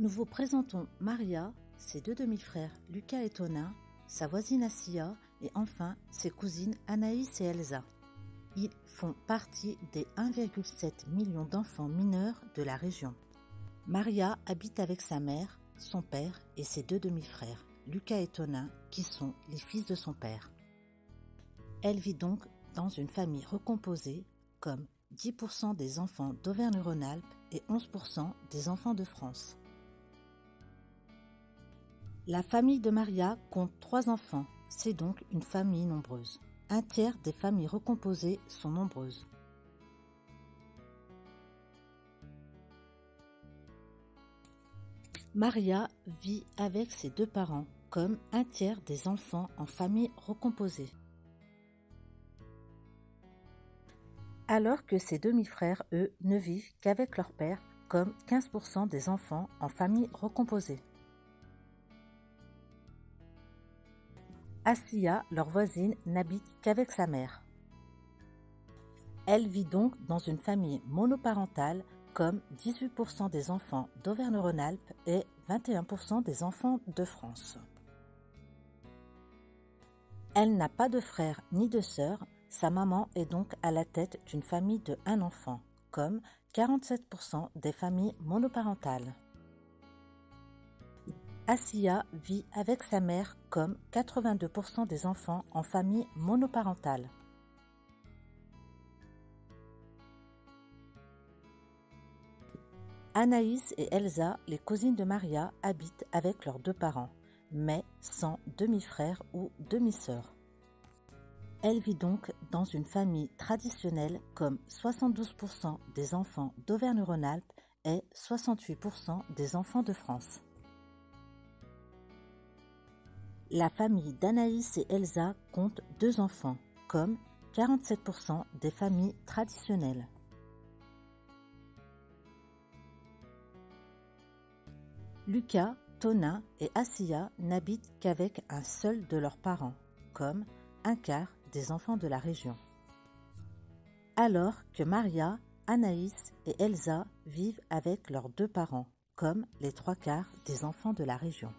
Nous vous présentons Maria, ses deux demi-frères Lucas et Tonin, sa voisine Assia et enfin ses cousines Anaïs et Elsa. Ils font partie des 1,7 million d'enfants mineurs de la région. Maria habite avec sa mère, son père et ses deux demi-frères, Lucas et Tonin, qui sont les fils de son père. Elle vit donc dans une famille recomposée, comme 10% des enfants d'Auvergne-Rhône-Alpes et 11% des enfants de France. La famille de Maria compte 3 enfants, c'est donc une famille nombreuse. Un tiers des familles recomposées sont nombreuses. Maria vit avec ses 2 parents, comme un tiers des enfants en famille recomposée. Alors que ses demi-frères, eux, ne vivent qu'avec leur père, comme 15% des enfants en famille recomposée. Assia, leur voisine, n'habite qu'avec sa mère. Elle vit donc dans une famille monoparentale, comme 18% des enfants d'Auvergne-Rhône-Alpes et 21% des enfants de France. Elle n'a pas de frère ni de sœur, sa maman est donc à la tête d'une famille de 1 enfant, comme 47% des familles monoparentales. Assia vit avec sa mère comme 82% des enfants en famille monoparentale. Anaïs et Elsa, les cousines de Maria, habitent avec leurs 2 parents, mais sans demi-frère ou demi-sœur. Elle vit donc dans une famille traditionnelle comme 72% des enfants d'Auvergne-Rhône-Alpes et 68% des enfants de France. La famille d'Anaïs et Elsa compte 2 enfants, comme 47% des familles traditionnelles. Lucas, Tonin et Assia n'habitent qu'avec un seul de leurs parents, comme un quart des enfants de la région. Alors que Maria, Anaïs et Elsa vivent avec leurs 2 parents, comme les 3 quarts des enfants de la région.